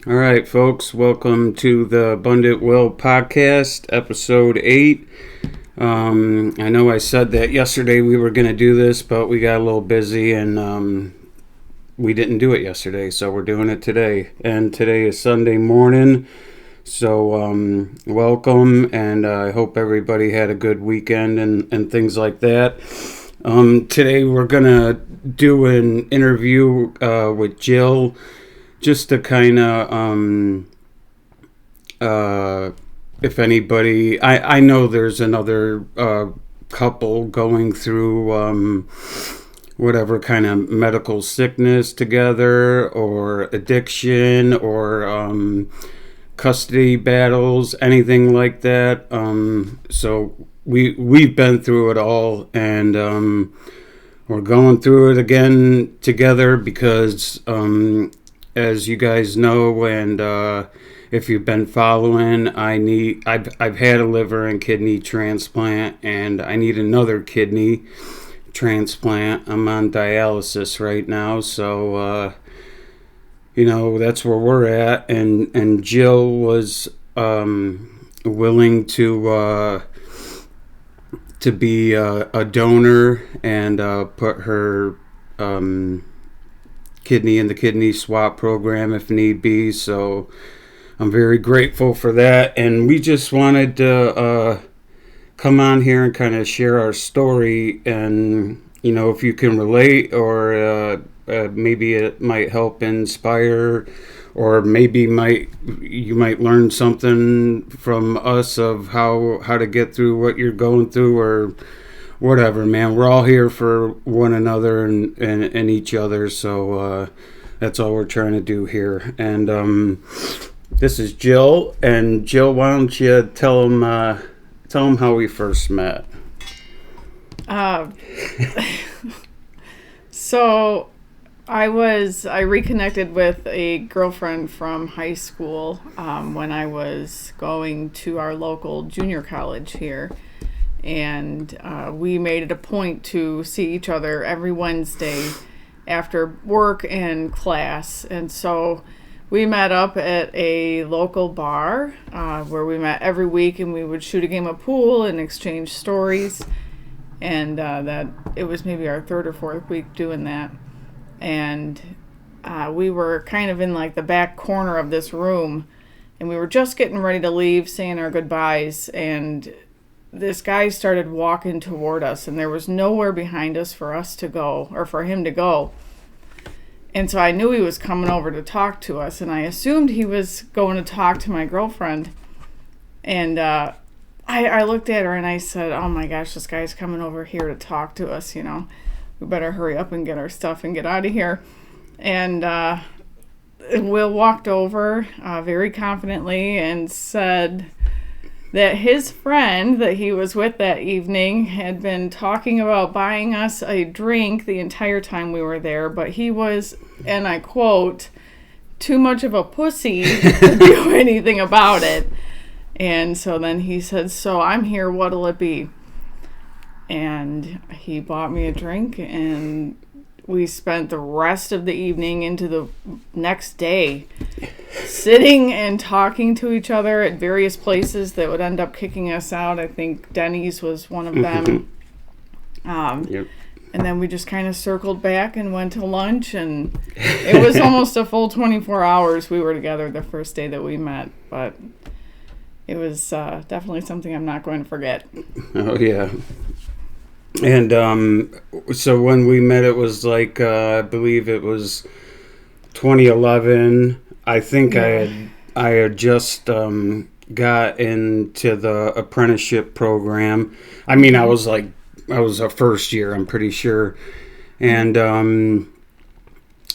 All right, folks, welcome to the Abundant Will Podcast, Episode 8. I know I said that yesterday we were going to do this, but we got a little busy and we didn't do it yesterday, so we're doing it today. And today is Sunday morning, so welcome, and I hope everybody had a good weekend and things like that. Today we're going to do an interview with Jill, just to kind of, if anybody, I know there's another couple going through whatever kind of medical sickness together, or addiction, or custody battles, anything like that. So we've been through it all, and we're going through it again together because as you guys know, and if you've been following, I've had a liver and kidney transplant, and I need another kidney transplant. I'm on dialysis right now, so that's where we're at. And Jill was willing to be a donor and put her kidney in the kidney swap program if need be. So I'm very grateful for that, and we just wanted to come on here and kind of share our story, and if you can relate, or maybe it might help inspire, or maybe you might learn something from us of how to get through what you're going through, or whatever, man. We're all here for one another and each other, so that's all we're trying to do here. And this is Jill, and Jill, why don't you tell them how we first met? So I reconnected with a girlfriend from high school when I was going to our local junior college here. And we made it a point to see each other every Wednesday after work and class. And so we met up at a local bar where we met every week, and we would shoot a game of pool and exchange stories. And that it was maybe our third or fourth week doing that. And we were kind of in like the back corner of this room, and we were just getting ready to leave, saying our goodbyes, and this guy started walking toward us, and there was nowhere behind us for us to go, or for him to go. And so I knew he was coming over to talk to us, and I assumed he was going to talk to my girlfriend. And I looked at her and I said, "Oh my gosh, this guy's coming over here to talk to us, We better hurry up and get our stuff and get out of here." And Will walked over very confidently and said that his friend that he was with that evening had been talking about buying us a drink the entire time we were there, but he was, and I quote, "too much of a pussy to do anything about it." And so then he said, "So I'm here, what'll it be?" And he bought me a drink, and we spent the rest of the evening into the next day sitting and talking to each other at various places that would end up kicking us out. I think Denny's was one of them. Yep. And then we just kind of circled back and went to lunch, and it was almost a full 24 hours we were together the first day that we met. But it was definitely something I'm not going to forget. Oh, yeah. And so when we met, it was like I believe it was 2011. I think Yeah. I had just got into the apprenticeship program. I mean, I was a first year, I'm pretty sure, and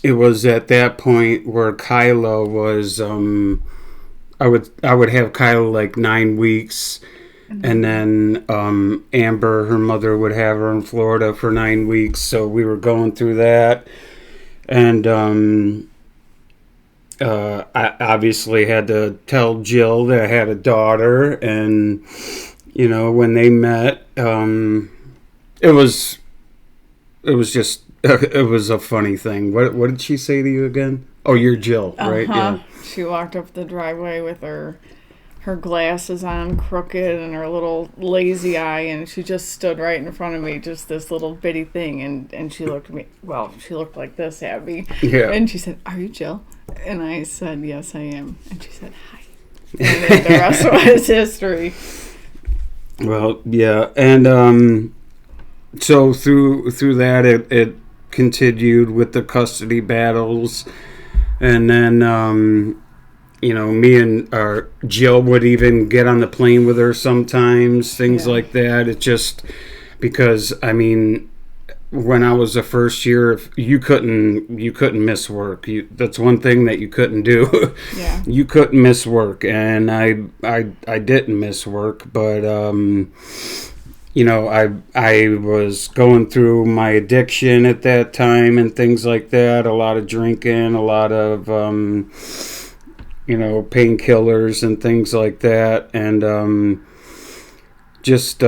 it was at that point where Kyla was. I would have Kyla like 9 weeks. And then Amber, her mother, would have her in Florida for 9 weeks. So we were going through that. And I obviously had to tell Jill that I had a daughter. And, when they met, it was just, it was a funny thing. What did she say to you again? Oh, you're Jill, right? Uh-huh. Yeah. She walked up the driveway with her glasses on crooked and her little lazy eye, and she just stood right in front of me, just this little bitty thing, and she looked at me, well, she looked like this at me. Yeah. And she said, "Are you Jill?" And I said, "Yes, I am." And she said, "Hi." And then the rest was history. Well, yeah, and so through that, it continued with the custody battles, and then me and Jill would even get on the plane with her sometimes, things Yeah. like that. It just because I mean, when I was a first year, if you couldn't miss work. That's one thing that you couldn't do. Yeah. You couldn't miss work, and I didn't miss work, but I was going through my addiction at that time and things like that. A lot of drinking, a lot of painkillers and things like that, and just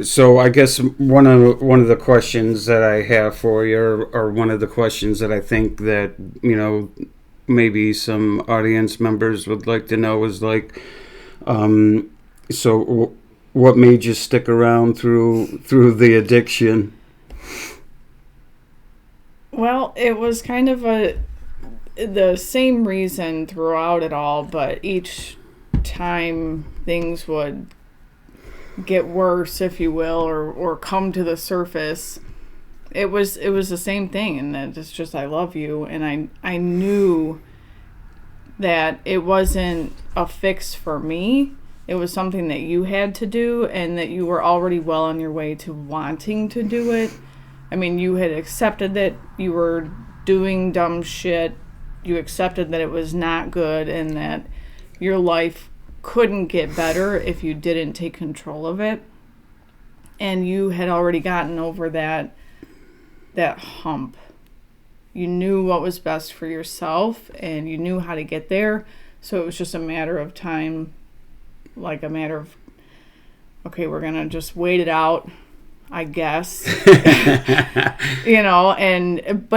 so I guess one of the questions that I have for you, or one of the questions that I think that maybe some audience members would like to know is like, what made you stick around through the addiction? Well, it was kind of the same reason throughout it all, but each time things would get worse, if you will, or come to the surface, it was the same thing, and that it's just, I love you, and I knew that it wasn't a fix for me. It was something that you had to do, and that you were already well on your way to wanting to do it. I mean, you had accepted that you were doing dumb shit. You accepted that it was not good, and that your life couldn't get better if you didn't take control of it. And you had already gotten over that hump. You knew what was best for yourself, and you knew how to get there. So it was just a matter of time, like a matter of, okay, we're gonna just wait it out, I guess. But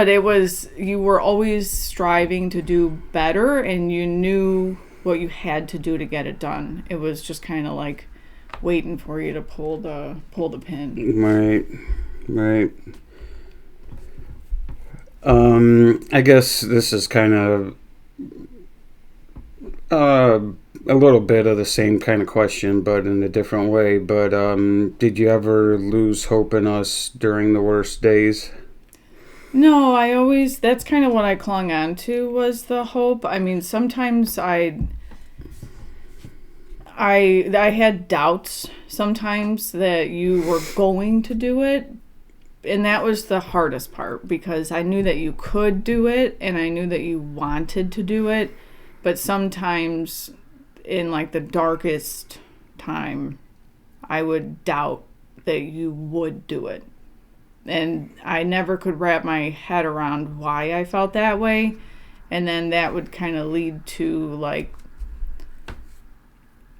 it was, you were always striving to do better, and you knew what you had to do to get it done. It was just kind of like waiting for you to pull the pin. Right. I guess this is kind of a little bit of the same kind of question, but in a different way. But did you ever lose hope in us during the worst days? No, that's kind of what I clung on to, was the hope. I mean, sometimes I had doubts sometimes that you were going to do it. And that was the hardest part, because I knew that you could do it, and I knew that you wanted to do it. But sometimes in like the darkest time, I would doubt that you would do it. And I never could wrap my head around why I felt that way. And then that would kind of lead to like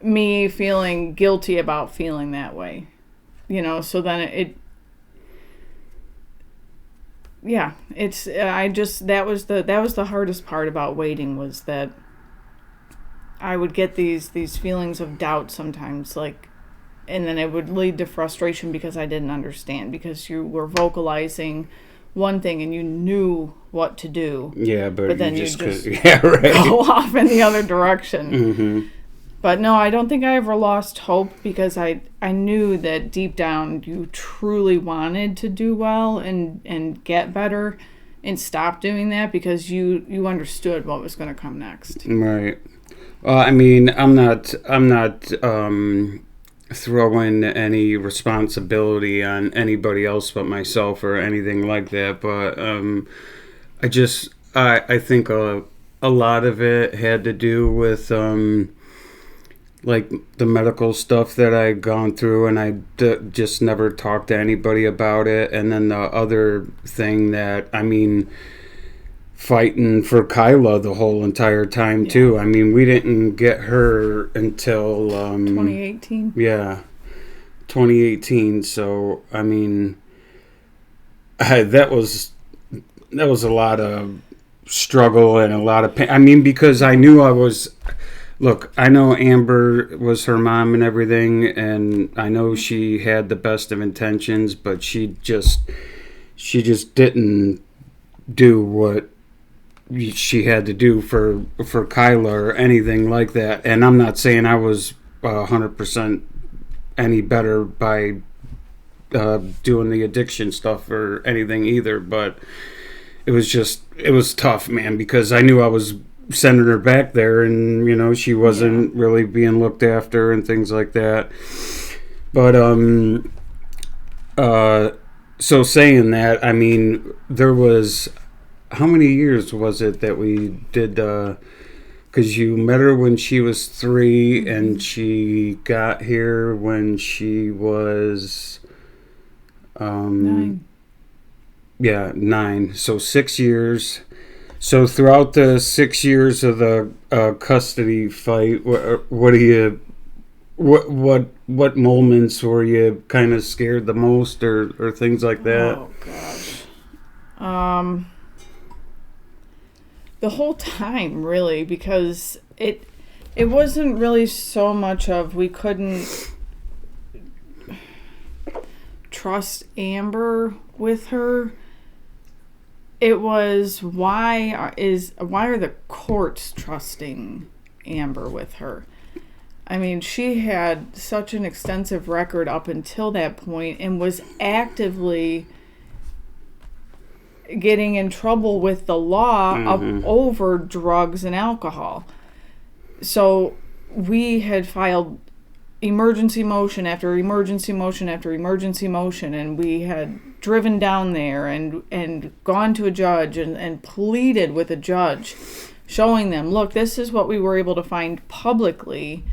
me feeling guilty about feeling that way. So then that was the hardest part about waiting, was that I would get these feelings of doubt sometimes, like, and then it would lead to frustration because I didn't understand, because you were vocalizing one thing and you knew what to do. Yeah, but then you just could right. go off in the other direction. Mm-hmm. But no, I don't think I ever lost hope, because I knew that deep down you truly wanted to do well and get better, and stop doing that because you understood what was going to come next. Right. I mean, I'm not throwing any responsibility on anybody else but myself or anything like that, but I think a lot of it had to do with like the medical stuff that I'd gone through, and I just never talked to anybody about it. And then the other thing that, I mean, fighting for Kyla the whole entire time too. I mean, we didn't get her until 2018. Yeah, 2018. So I mean, that was a lot of struggle and a lot of pain. I mean, because I knew I was. Look, I know Amber was her mom and everything, and I know she had the best of intentions, but she just didn't do what she had to do for Kyla or anything like that. And I'm not saying I was 100% any better by doing the addiction stuff or anything either, but it was tough, man, because I knew I was sending her back there, and she wasn't really being looked after and things like that. But so saying that, I mean, there was, how many years was it that we did? Because you met her when she was 3, and she got here when she was 9. Yeah, 9. So 6 years. So throughout the 6 years of the custody fight, what do you, what moments were you kind of scared the most, or things like that? Oh gosh, the whole time really, because it wasn't really so much of we couldn't trust Amber with her. It was why are the courts trusting Amber with her? I mean, she had such an extensive record up until that point and was actively getting in trouble with the law over drugs and alcohol. So we had filed emergency motion after emergency motion after emergency motion, and we had driven down there and gone to a judge and pleaded with a judge, showing them, look, this is what we were able to find publicly.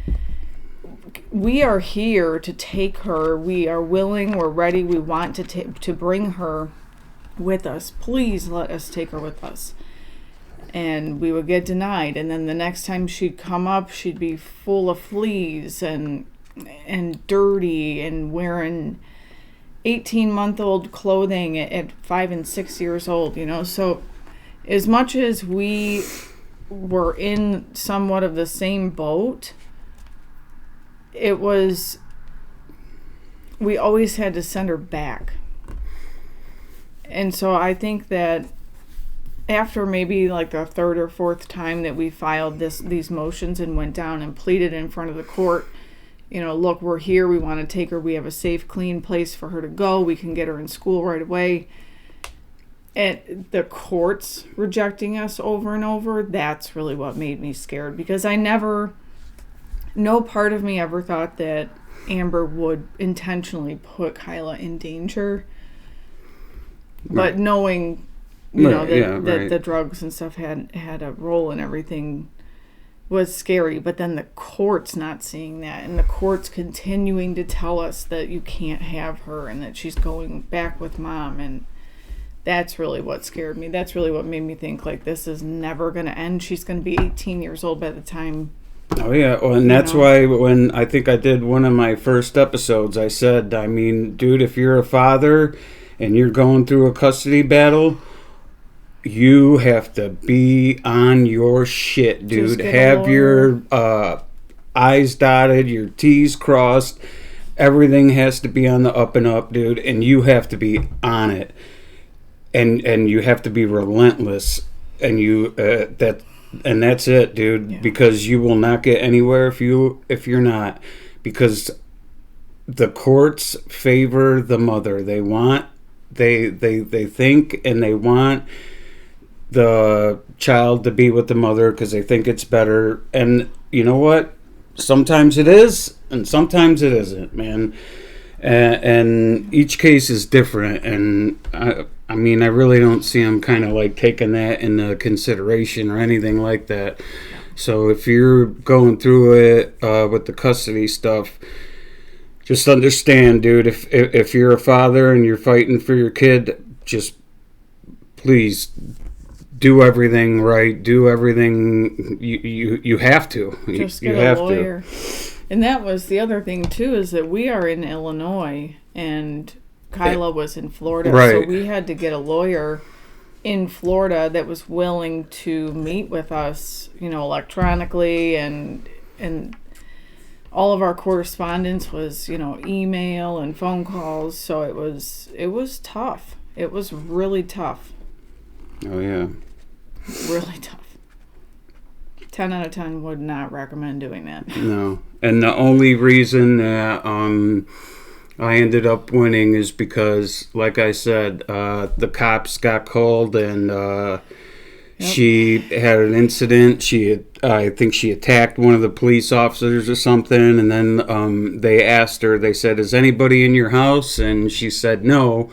We are here to take her. We are willing, we're ready, we want to bring her with us. Please let us take her with us. And we would get denied, and then the next time she'd come up, she'd be full of fleas and dirty and wearing 18-month-old clothing at 5 and 6 years old, So as much as we were in somewhat of the same boat, we always had to send her back. And so I think that after maybe like the 3rd or 4th time that we filed these motions and went down and pleaded in front of the court, look, we're here, we want to take her, we have a safe, clean place for her to go, we can get her in school right away. And the courts rejecting us over and over, that's really what made me scared, because no part of me ever thought that Amber would intentionally put Kyla in danger. Right. But knowing, that the drugs and stuff had a role in everything was scary. But then the courts not seeing that, and the courts continuing to tell us that you can't have her and that she's going back with mom, and that's really what scared me. That's really what made me think, like, this is never going to end. She's going to be 18 years old by the time. Oh, yeah. Well, and that's why when I think I did one of my first episodes, I said, I mean, dude, if you're a father and you're going through a custody battle, you have to be on your shit, dude. Have your I's dotted, your T's crossed. Everything has to be on the up and up, dude, and you have to be on it. And you have to be relentless, and that's it, dude. Yeah. Because you will not get anywhere if you're not. Because the courts favor the mother. They think and they want the child to be with the mother because they think it's better. And you know what? Sometimes it is, and sometimes it isn't, man. And each case is different. And I mean, I really don't see them kind of like taking that into consideration or anything like that. So if you're going through it with the custody stuff, just understand, dude, if you're a father and you're fighting for your kid, just please do everything right. Do everything you have to. Just get a lawyer. And that was the other thing, too, is that we are in Illinois and Kyla was in Florida. Right. So we had to get a lawyer in Florida that was willing to meet with us, electronically, and all of our correspondence was, email and phone calls. So it was tough. It was really tough. Oh yeah. Really tough. 10 out of 10 would not recommend doing that. No. And the only reason that I ended up winning is because, like I said, the cops got called and she had an incident. I think she attacked one of the police officers or something. And then they asked her, they said, "Is anybody in your house?" And she said no.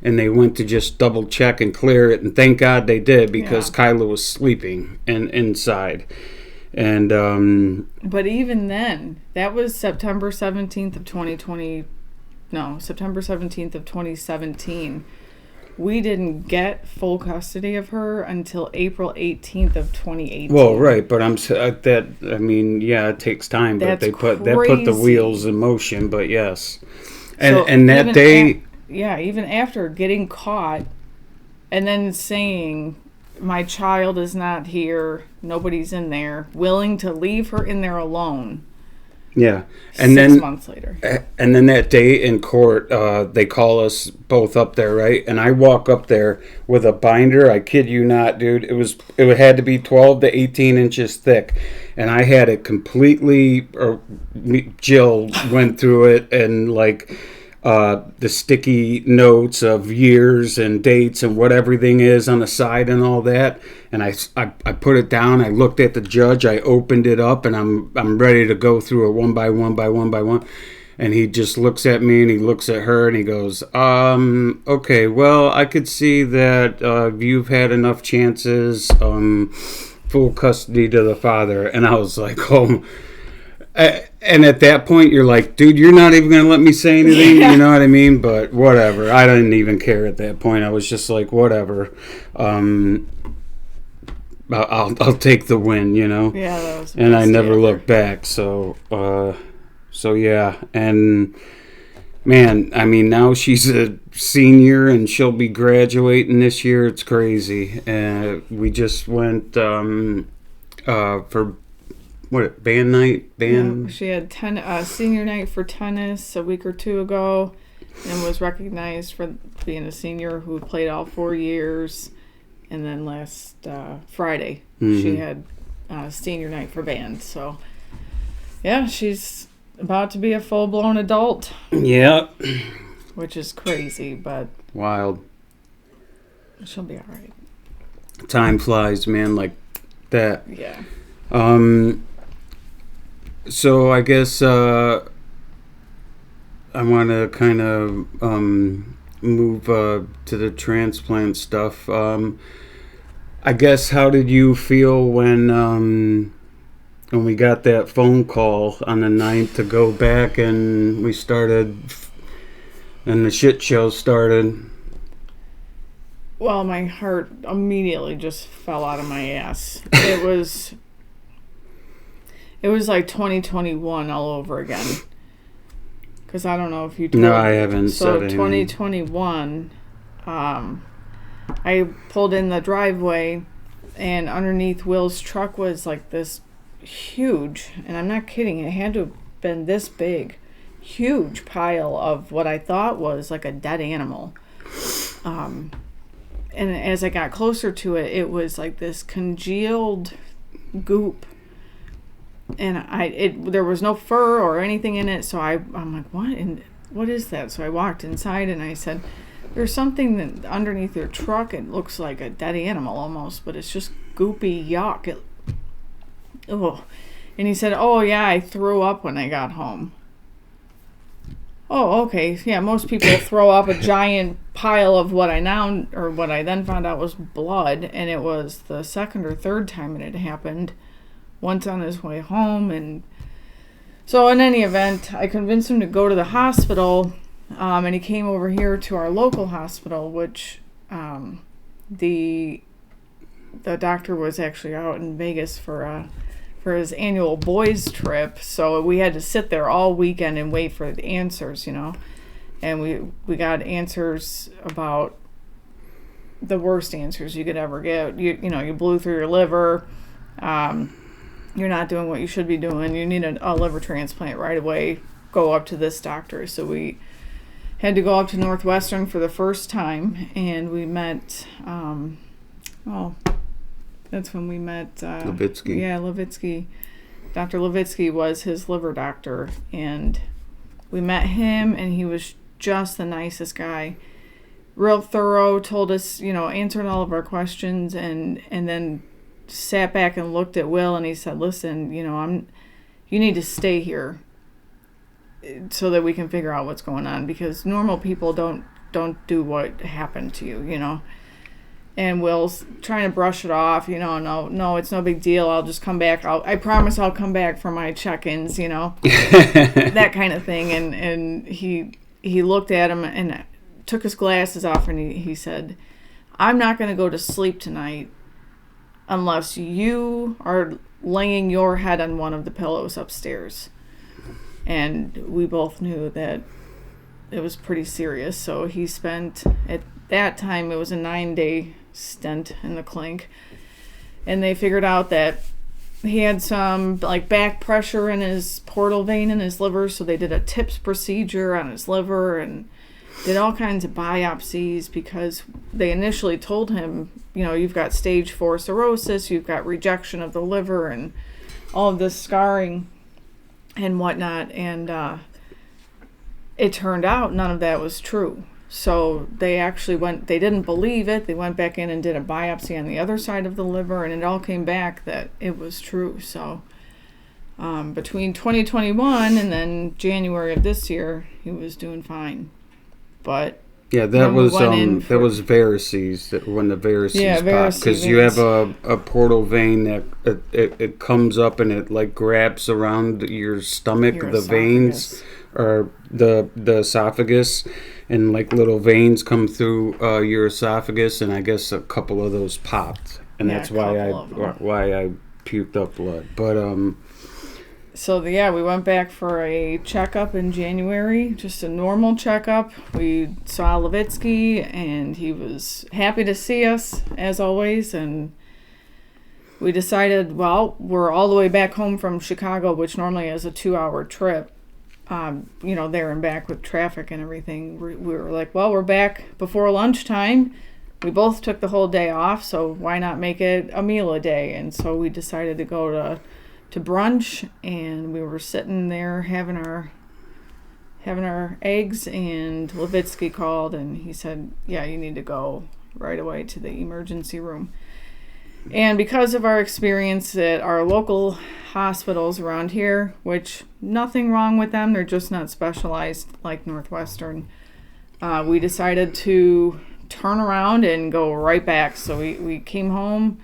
And they went to just double check and clear it. And thank God they did, because Kyla was sleeping inside. And but even then, that was September 17th of 2020. No, September 17th of 2017. We didn't get full custody of her until April 18th of 2018. Well, right, but it takes time, but they put the wheels in motion. But yes, and that day, even after getting caught, and then saying, "My child is not here, nobody's in there," willing to leave her in there alone. Yeah, and 6 months later. And then that day in court, they call us both up there, right? And I walk up there with a binder. I kid you not, dude. It had to be 12 to 18 inches thick, and I had it completely. Jill went through it, and the sticky notes of years and dates and what everything is on the side and all that. And I put it down. I looked at the judge. I opened it up, and I'm ready to go through it one by one. And he just looks at me, and he looks at her, and he goes, "Okay, well, I could see that you've had enough chances, full custody to the father." And I was like, "Oh." And at that point, you're like, dude, you're not even going to let me say anything, you know what I mean? But whatever. I didn't even care at that point. I was just like, whatever. I'll take the win, Yeah, that was. And I never looked back. So yeah. And man, now she's a senior and she'll be graduating this year. It's crazy. We just went for. What, band night? Yeah, she had senior night for tennis a week or two ago, and was recognized for being a senior who played all 4 years. And then last Friday, she had senior night for band. So, yeah, she's about to be a full-blown adult. Yeah. Which is crazy, but... wild. She'll be all right. Time flies, man, like that. Yeah. So I guess I want to kind of move to the transplant stuff. I guess, how did you feel when we got that phone call on the 9th to go back, and we started, and the shit show started? Well, my heart immediately just fell out of my ass. It was like 2021 all over again. Because I don't know if you told No, I haven't said anything. So 2021, I pulled in the driveway, and underneath Will's truck was like this huge, and I'm not kidding, it had to have been this big, huge pile of what I thought was like a dead animal. And as I got closer to it, it was like this congealed goop. And there was no fur or anything in it, so I'm like, what is that? So I walked inside, and I said, "There's something that underneath your truck. It looks like a dead animal almost, but it's just goopy yuck." And he said, "Oh yeah, I threw up when I got home." Oh, okay. Yeah, most people throw up a giant pile of what I then found out was blood, and it was the second or third time it had happened. Once on his way home. And so in any event, I convinced him to go to the hospital, and he came over here to our local hospital, which the doctor was actually out in Vegas for his annual boys trip, so we had to sit there all weekend and wait for the answers, and we got answers about the worst answers you could ever get. You blew through your liver. You're not doing what you should be doing. You need a liver transplant right away. Go up to this doctor. So we had to go up to Northwestern for the first time, and we met. That's when we met Levitsky. Yeah, Levitsky. Dr. Levitsky was his liver doctor, and we met him, and he was just the nicest guy. Real thorough, told us, answered all of our questions, and then sat back and looked at Will, and he said, "Listen, you need to stay here so that we can figure out what's going on, because normal people don't do what happened to you." And Will's trying to brush it off, no, it's no big deal. I'll just come back. I promise I'll come back for my check-ins, that kind of thing. And he looked at him and took his glasses off, and he said, "I'm not going to go to sleep tonight unless you are laying your head on one of the pillows upstairs." And we both knew that it was pretty serious. So he spent, at that time, it was a 9-day stint in the clink. And they figured out that he had some back pressure in his portal vein in his liver. So they did a TIPS procedure on his liver and did all kinds of biopsies, because they initially told him, you've got stage 4 cirrhosis, you've got rejection of the liver and all of this scarring and whatnot. And it turned out none of that was true. So they actually they didn't believe it. They went back in and did a biopsy on the other side of the liver, and it all came back that it was true. So between 2021 and then January of this year, he was doing fine. But yeah, that was varices, when the varices popped, because you have a portal vein that it comes up and it grabs around your stomach, the veins, or the esophagus, and little veins come through your esophagus, and I guess a couple of those popped, and that's why I puked up blood. But so we went back for a checkup in January, just a normal checkup. We saw Levitsky, and he was happy to see us as always. And we decided, well, we're all the way back home from Chicago, which normally is a 2-hour trip. There and back with traffic and everything. We were like, well, we're back before lunchtime. We both took the whole day off, so why not make it a meal a day? And so we decided to go to brunch, and we were sitting there having our eggs, and Levitsky called, and he said, "Yeah, you need to go right away to the emergency room." And because of our experience at our local hospitals around here, which nothing wrong with them, they're just not specialized like Northwestern, we decided to turn around and go right back. So we came home,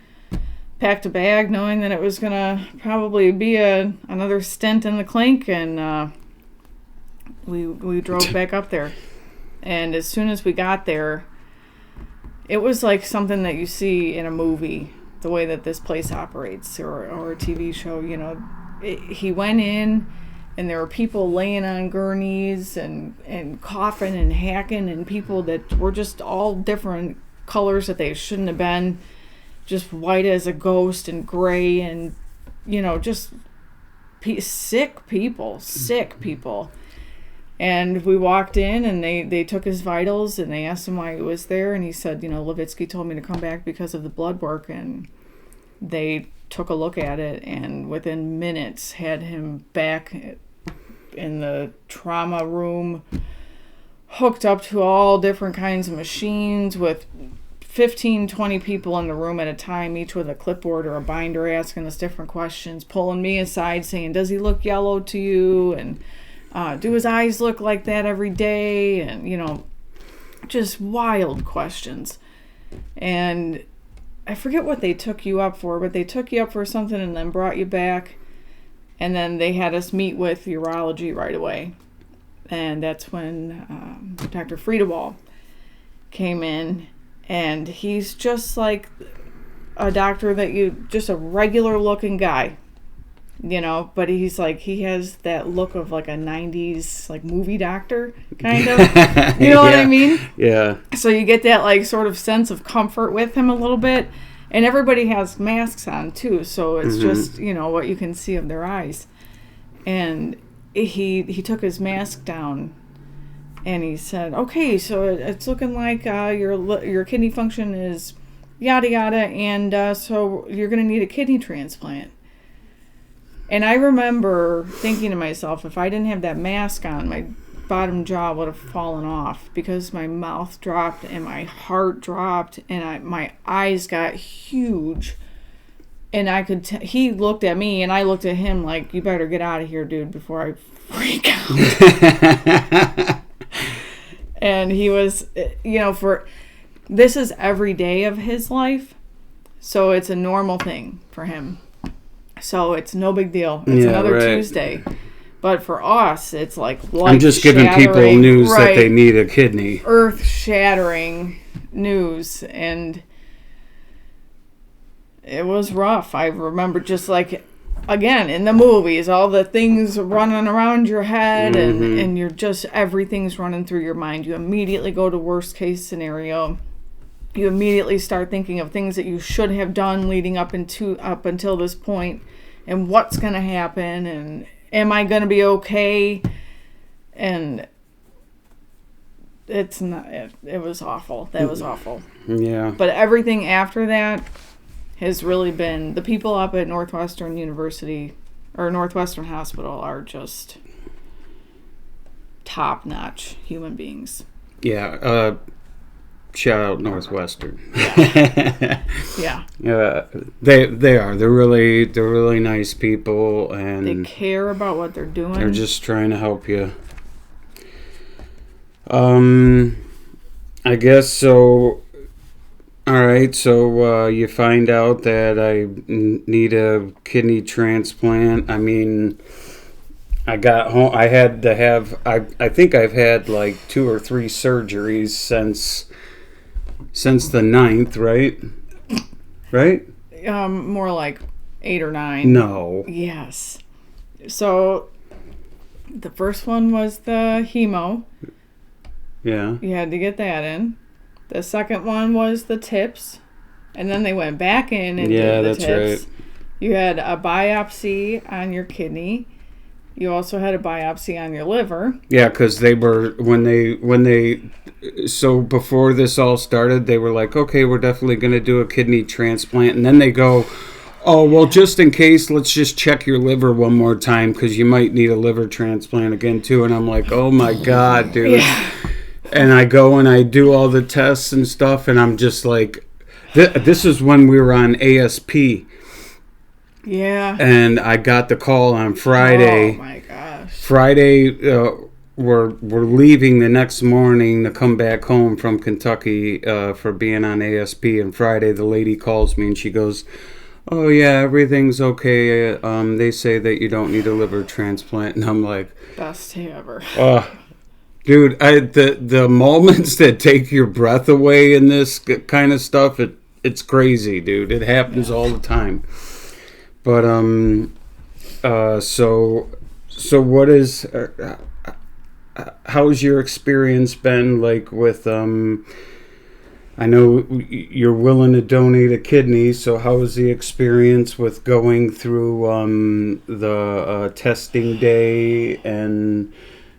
packed a bag, knowing that it was going to probably be another stint in the clink, and we drove back up there. And as soon as we got there, it was like something that you see in a movie, the way that this place operates, or a TV show. He went in, and there were people laying on gurneys and coughing and hacking, and people that were just all different colors that they shouldn't have been, just white as a ghost and gray, and just sick people. And we walked in, and they took his vitals, and they asked him why he was there, and he said, Levitsky told me to come back because of the blood work. And they took a look at it, and within minutes had him back in the trauma room, hooked up to all different kinds of machines with 15, 20 people in the room at a time, each with a clipboard or a binder, asking us different questions, pulling me aside saying, "Does he look yellow to you?" And do his eyes look like that every day? And, just wild questions. And I forget what they took you up for, but they took you up for something and then brought you back. And then they had us meet with urology right away. And that's when Dr. Friedewald came in. And he's just like a doctor just a regular looking guy. But he's like, he has that look of like a 90s like movie doctor kind of. You know what I mean? Yeah. So you get that like sort of sense of comfort with him a little bit. And everybody has masks on too, so it's just, what you can see of their eyes. And he took his mask down and he said, okay, so it's looking like your kidney function is yada yada, and so you're going to need a kidney transplant. And I remember thinking to myself, if I didn't have that mask on, my bottom jaw would have fallen off, because my mouth dropped and my heart dropped and my eyes got huge. And I could he looked at me and I looked at him like, you better get out of here, dude, before I freak out. And he was, this is every day of his life. So it's a normal thing for him. So it's no big deal. It's another Tuesday. But for us, it's like I'm just giving people news that they need a kidney. Earth-shattering news. And it was rough. I remember just like, again, in the movies, all the things running around your head, and you're just, everything's running through your mind. You immediately go to worst case scenario. You immediately start thinking of things that you should have done leading up until this point, and what's going to happen, and am I going to be okay? And it's not, it was awful. That was awful. Yeah. But everything after that has really been, the people up at Northwestern University or Northwestern Hospital are just top-notch human beings. Yeah. Shout out Northwestern. Yeah. They are. They're really nice people, and they care about what they're doing. They're just trying to help you. I guess so. All right, so you find out that I need a kidney transplant. I mean, I got home. I had to have. I think I've had like 2 or 3 surgeries since the 9th, right? Right? More like 8 or 9. No. Yes. So the first one was the hemo. Yeah. You had to get that in. The second one was the tips, and then they went back in and did the tips. Yeah, that's right. You had a biopsy on your kidney. You also had a biopsy on your liver. Yeah, because they were, so before this all started, they were like, okay, we're definitely going to do a kidney transplant. And then they go, oh, well, just in case, let's just check your liver one more time, because you might need a liver transplant again, too. And I'm like, oh, my God, dude. Yeah. And I go and I do all the tests and stuff, and I'm just like, this is when we were on ASP. Yeah. And I got the call on Friday. Oh, my gosh. Friday, we're leaving the next morning to come back home from Kentucky for being on ASP. And Friday, the lady calls me and she goes, oh, yeah, everything's okay. They say that you don't need a liver transplant. And I'm like, best day ever. Dude, the moments that take your breath away in this kind of stuff, it's crazy, dude. It happens all the time. But so what is how's your experience been like with I know you're willing to donate a kidney, so how was the experience with going through the testing day, and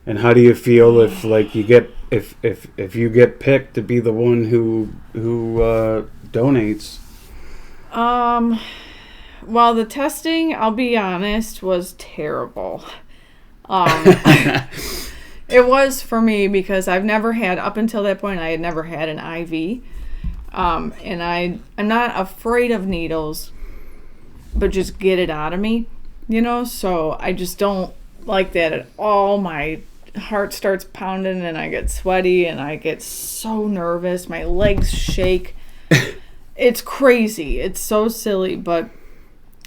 how do you feel if like you get if you get picked to be the one who donates? Well, the testing, I'll be honest, was terrible. It was for me because I've never had, up until that point, I had never had an IV. And I'm not afraid of needles, but just get it out of me, so I just don't like that at all. My heart starts pounding and I get sweaty and I get so nervous. My legs shake. It's crazy. It's so silly, but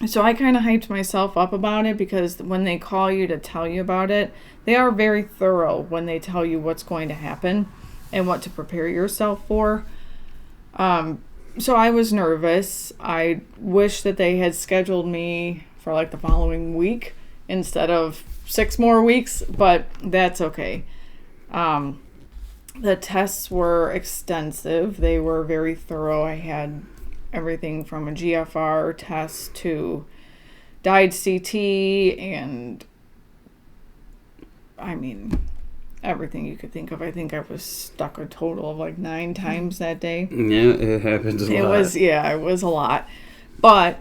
so I kind of hyped myself up about it because when they call you to tell you about it, they are very thorough when they tell you what's going to happen and what to prepare yourself for. So I was nervous. I wish that they had scheduled me for like the following week instead of 6 more weeks, but that's okay. The tests were extensive. They were very thorough. I had everything from a GFR test to dyed CT and I mean everything you could think of. I think I was stuck a total of like 9 times that day. Yeah, it happens a lot. It was a lot. But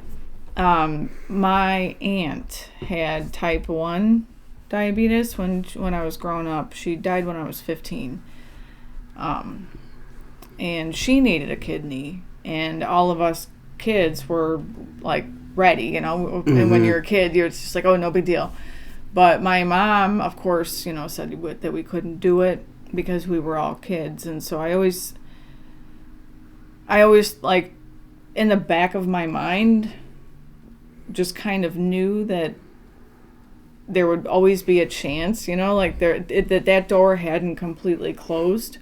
my aunt had type 1 diabetes when I was growing up. She died when I was 15. And she needed a kidney. And all of us kids were like ready, you know. Mm-hmm. And when you're a kid, you're just like, oh, no big deal. But my mom, of course, you know, said that we couldn't do it because we were all kids. And so I always like in the back of my mind just kind of knew that there would always be a chance, you know, like that door hadn't completely closed.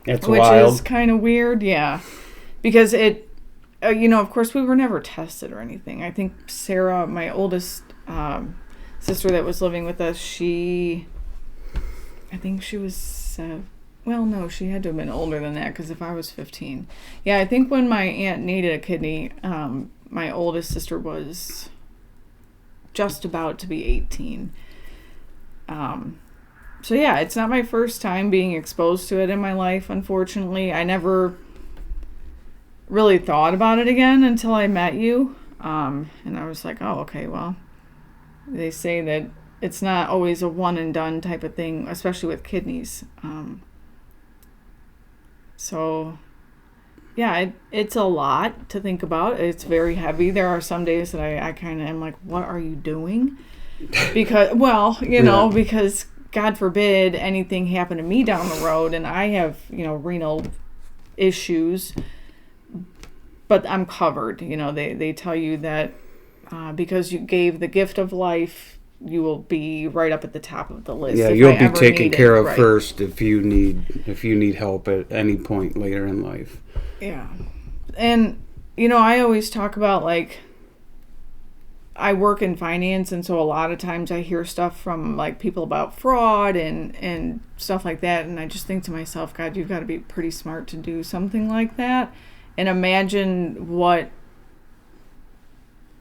That's which wild. is kind of weird, yeah. Because it, you know, of course we were never tested or anything. I think Sarah, my oldest sister that was living with us, I think she was, well, no, she had to have been older than that because if I was 15. Yeah, I think when my aunt needed a kidney, my oldest sister was just about to be 18. So yeah, it's not my first time being exposed to it in my life, unfortunately. I never really thought about it again until I met you. And I was like, oh, okay, well, they say that it's not always a one and done type of thing, especially with kidneys. So yeah, it's a lot to think about. It's very heavy. There are some days that I kind of am like, what are you doing? Because, well, you know, because God forbid anything happen to me down the road and I have, you know, renal issues, but I'm covered. You know, they tell you that because you gave the gift of life, you will be right up at the top of the list. Yeah, you'll be taken care of first if you need help at any point later in life. Yeah. And, you know, I always talk about, like, I work in finance, and so a lot of times I hear stuff from, like, people about fraud and stuff like that, and I just think to myself, God, you've got to be pretty smart to do something like that. And imagine what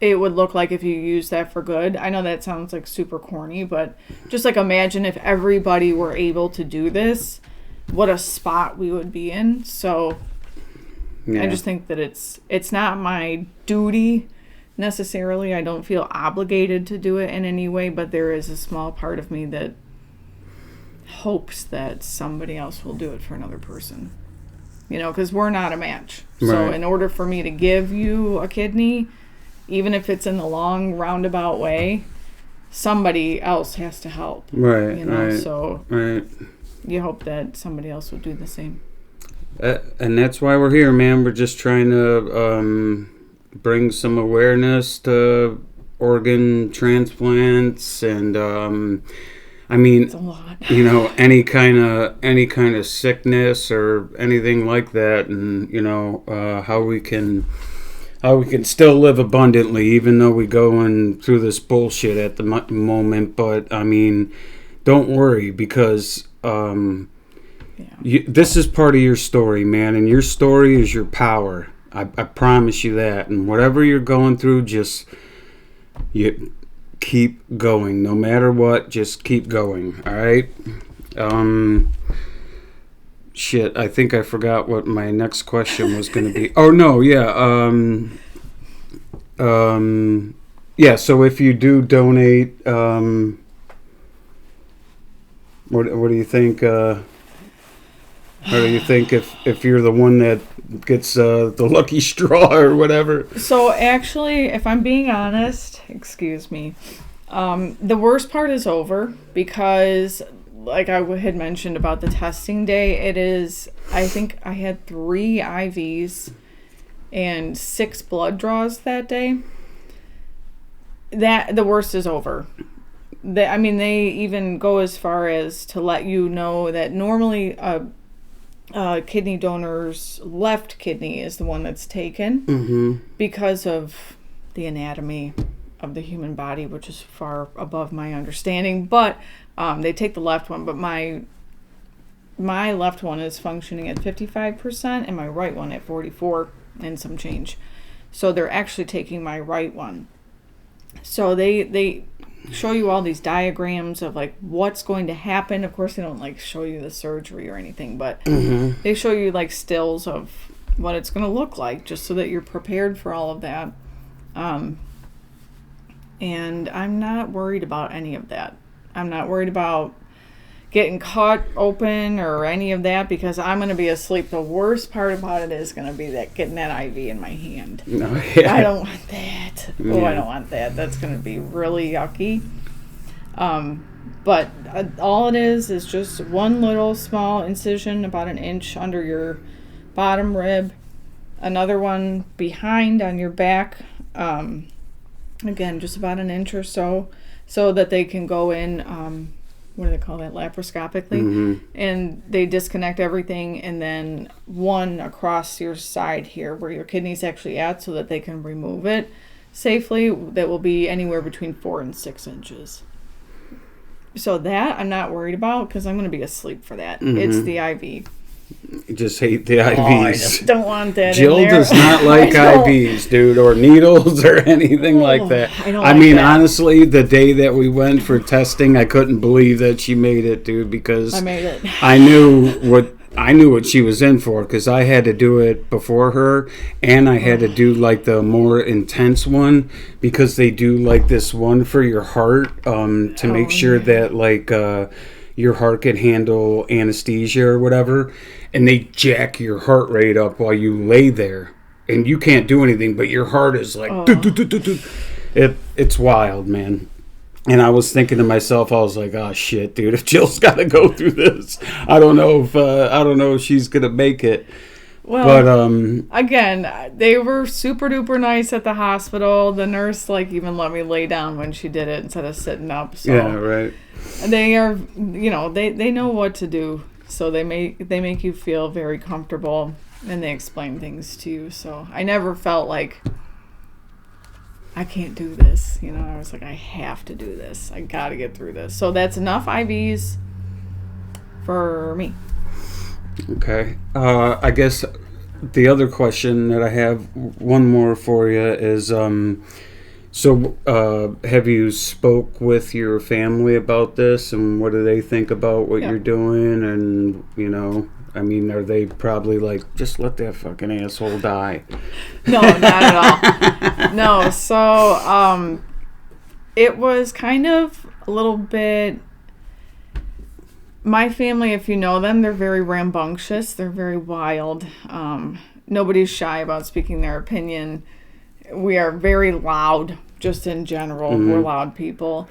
it would look like if you use that for good. I know that sounds like super corny, but just like imagine if everybody were able to do this, what a spot we would be in. So yeah. I just think that it's not my duty necessarily. I don't feel obligated to do it in any way, but there is a small part of me that hopes that somebody else will do it for another person. You know, because we're not a match. Right. So in order for me to give you a kidney, even if it's in the long roundabout way, somebody else has to help. Right. You know, right, so right. You hope that somebody else would do the same. And that's why we're here, man. We're just trying to bring some awareness to organ transplants and I mean, it's a lot. You know, any kind of sickness or anything like that, and you know how we can still live abundantly, even though we're going through this bullshit at the moment. But I mean, don't worry, because this is part of your story, man, and your story is your power. I promise you that. And whatever you're going through, just keep going. No matter what, just keep going. All right. Shit, I think I forgot what my next question was going to be. Oh no, yeah. Yeah. So if you do donate, what do you think? Or do you think if you're the one that gets the lucky straw or whatever? So actually, if I'm being honest, excuse me, the worst part is over because, like I had mentioned about the testing day, it is, I think I had 3 IVs and 6 blood draws that day. That the worst is over. They even go as far as to let you know that normally kidney donor's left kidney is the one that's taken because of the anatomy of the human body, which is far above my understanding. But they take the left one, but my left one is functioning at 55% and my right one at 44 and some change. So they're actually taking my right one. So they show you all these diagrams of like what's going to happen. Of course, they don't like show you the surgery or anything, but they show you like stills of what it's going to look like, just so that you're prepared for all of that. And I'm not worried about any of that. I'm not worried about getting cut open or any of that, because I'm going to be asleep. The worst part about it is going to be that getting that IV in my hand. No, yeah. I don't want that. Yeah. Oh, I don't want that. That's going to be really yucky. But all it is just one little small incision about an inch under your bottom rib, another one behind on your back, again just about an inch or so that they can go in, what do they call that, laparoscopically, and they disconnect everything, and then one across your side here where your kidney's actually at, so that they can remove it safely. That will be anywhere between 4 and 6 inches. So that I'm not worried about, because I'm going to be asleep for that. It's the IV. You just hate the IVs. Oh, I just don't want that Jill in there. does not like IVs, dude, or needles or anything like that. I mean, honestly, the day that we went for testing, I couldn't believe that she made it, dude, because I made it. I knew what she was in for, because I had to do it before her, and I had to do like the more intense one, because they do like this one for your heart, to make sure that like your heart can handle anesthesia or whatever, and they jack your heart rate up while you lay there, and you can't do anything, but your heart is like it's wild, man. And I was thinking to myself, I was like, oh shit, dude, if Jill's got to go through this, I don't know if she's gonna make it. Well, but again, they were super duper nice at the hospital. The nurse like even let me lay down when she did it instead of sitting up. So yeah, right. They are, they know what to do. So they make you feel very comfortable, and they explain things to you. So I never felt like I can't do this. I was like, I have to do this. I got to get through this. So that's enough IVs for me. Okay. I guess the other question that I have, one more for you, is so have you spoke with your family about this, and what do they think about what you're doing? And I mean, are they probably like, just let that fucking asshole die? No, not at all. No. So it was kind of a little bit. My family, if you know them, they're very rambunctious. They're very wild. Nobody's shy about speaking their opinion. We are very loud, just in general. We're loud people.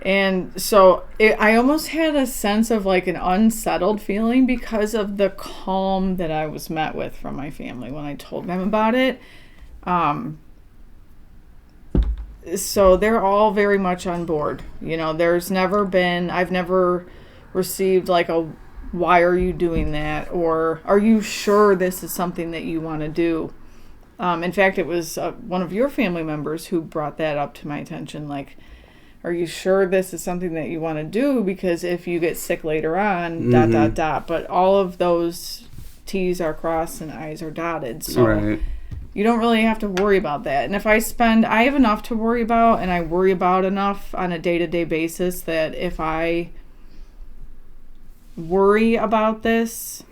And so I almost had a sense of like an unsettled feeling because of the calm that I was met with from my family when I told them about it. So they're all very much on board. I've never received like a, why are you doing that? Or are you sure this is something that you want to do? In fact, it was one of your family members who brought that up to my attention. Like, are you sure this is something that you want to do? Because if you get sick later on, ... But all of those T's are crossed and I's are dotted. So you don't really have to worry about that. And if I have enough to worry about, and I worry about enough on a day-to-day basis, that if I worry about this,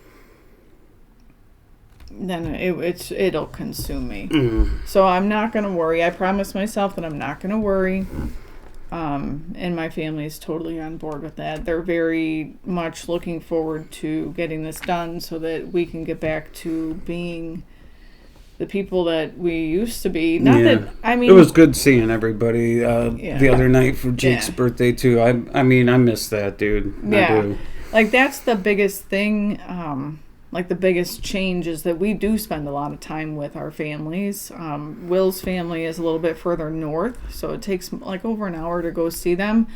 then it'll consume me. So I'm not going to worry. I promise myself that I'm not going to worry. And my family is totally on board with that. They're very much looking forward to getting this done so that we can get back to being the people that we used to be. It was good seeing everybody the other night for Jake's birthday too. I mean, I miss that, dude. I do. Like, that's the biggest thing. Like, the biggest change is that we do spend a lot of time with our families. Will's family is a little bit further north, so it takes like over an hour to go see them.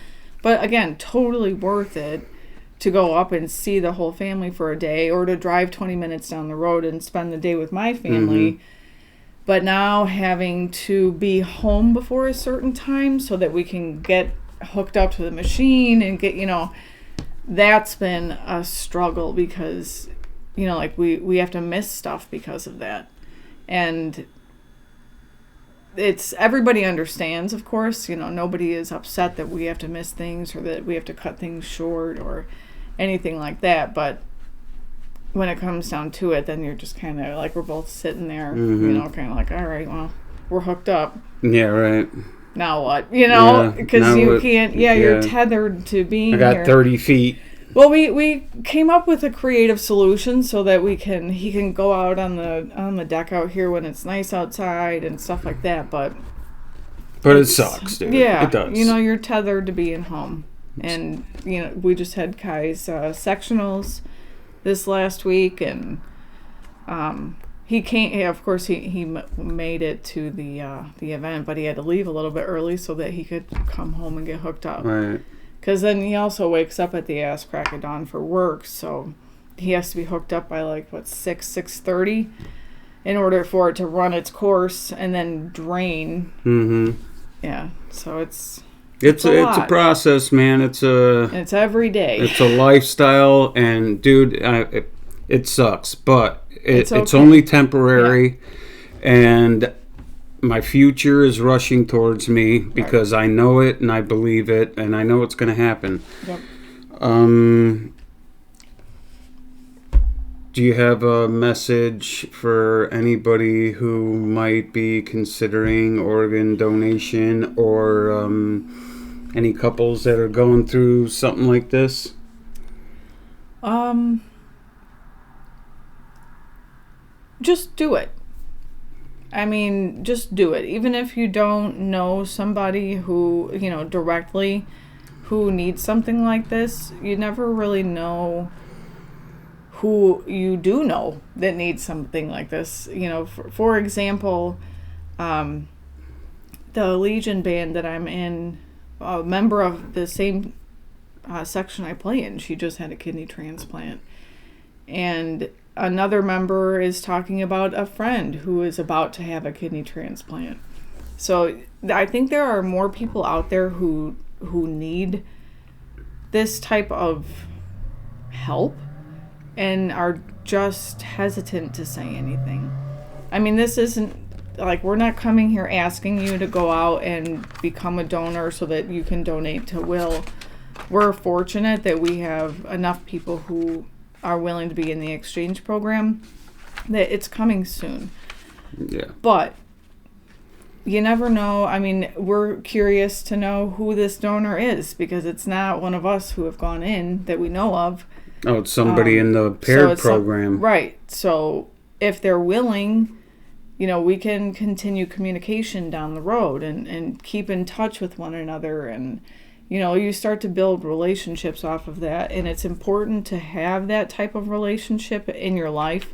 But again, totally worth it to go up and see the whole family for a day, or to drive 20 minutes down the road and spend the day with my family. But now having to be home before a certain time so that we can get hooked up to the machine and get, that's been a struggle because, like we have to miss stuff because of that. And everybody understands, of course, nobody is upset that we have to miss things or that we have to cut things short or anything like that. But when it comes down to it, then you're just kind of like, we're both sitting there, kind of like, all right, well, we're hooked up. Yeah, right. Now what? Because you can't, you're tethered to being here. I got 30 feet. Well, we came up with a creative solution so that he can go out on the deck out here when it's nice outside and stuff like that, but it sucks, dude. Yeah. It does. You're tethered to being home. And, we just had Kai's sectionals this last week, and he came. Of course, he made it to the event, but he had to leave a little bit early so that he could come home and get hooked up. Right. Because then he also wakes up at the ass crack of dawn for work, so he has to be hooked up by 6:30 in order for it to run its course and then drain. Mm-hmm. Yeah. So it's a process, man. It's every day. It's a lifestyle, and dude, it sucks, but it's okay. only temporary, and my future is rushing towards me because I know it and I believe it and I know it's going to happen. Yep. Do you have a message for anybody who might be considering organ donation or any couples that are going through something like this? Just do it. I mean, just do it. Even if you don't know somebody who, directly who needs something like this, you never really know who you do know that needs something like this. For example, the Legion band that I'm in, a member of the same section I play in, she just had a kidney transplant. And another member is talking about a friend who is about to have a kidney transplant. So I think there are more people out there who need this type of help and are just hesitant to say anything. I mean, this isn't we're not coming here asking you to go out and become a donor so that you can donate to Will. We're fortunate that we have enough people who are willing to be in the exchange program, that it's coming soon. Yeah. But you never know. I mean, we're curious to know who this donor is because it's not one of us who have gone in that we know of. Oh, it's somebody in the paired program. Right. So if they're willing, we can continue communication down the road and keep in touch with one another, and you start to build relationships off of that. And it's important to have that type of relationship in your life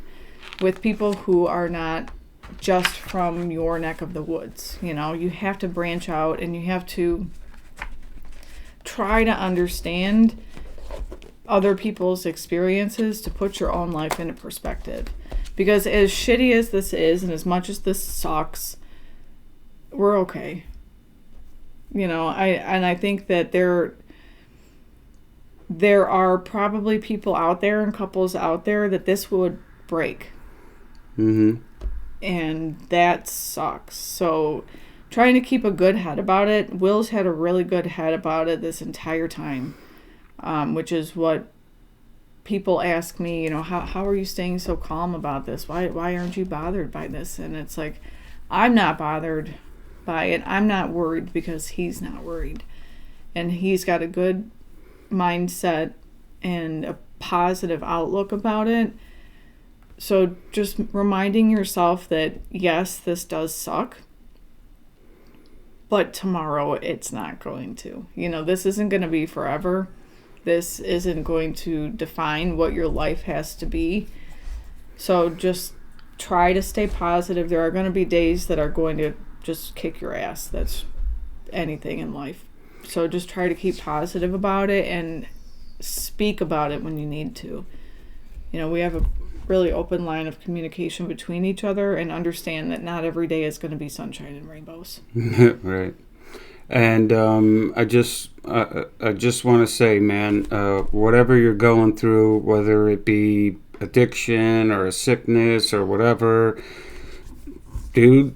with people who are not just from your neck of the woods. You have to branch out and you have to try to understand other people's experiences to put your own life into perspective. Because as shitty as this is and as much as this sucks, we're okay. I think that there are probably people out there and couples out there that this would break. Mm-hmm. And that sucks. So trying to keep a good head about it. Will's had a really good head about it this entire time, which is what people ask me, how are you staying so calm about this? Why aren't you bothered by this? And it's like, I'm not bothered by it. I'm not worried because he's not worried. And he's got a good mindset and a positive outlook about it. So just reminding yourself that, yes, this does suck, but tomorrow it's not going to. This isn't going to be forever. This isn't going to define what your life has to be. So just try to stay positive. There are going to be days that are going to just kick your ass. That's anything in life. So just try to keep positive about it and speak about it when you need to. We have really open line of communication between each other and understand that not every day is going to be sunshine and rainbows. Right. And I just want to say, man, whatever you're going through, whether it be addiction or a sickness or whatever, dude,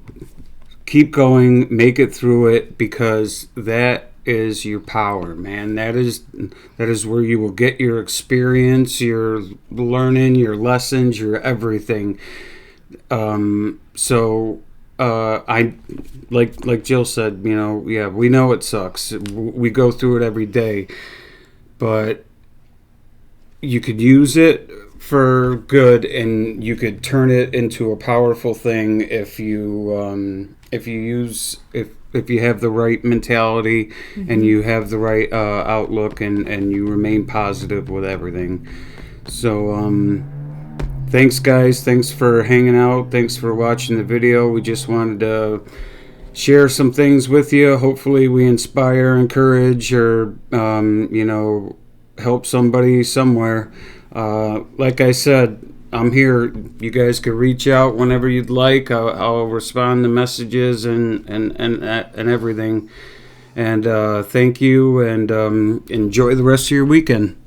keep going, make it through it, because that is your power, man. That is where you will get your experience, your learning, your lessons, your everything. So I like Jill said, yeah, we know it sucks. We go through it every day, but you could use it for good, and you could turn it into a powerful thing if you have the right mentality, and you have the right outlook, and you remain positive with everything. So thanks, guys. Thanks for hanging out. Thanks for watching the video. We just wanted to share some things with you. Hopefully we inspire, encourage, or help somebody somewhere. Like I said, I'm here. You guys can reach out whenever you'd like. I'll respond to messages and everything. And thank you, and enjoy the rest of your weekend.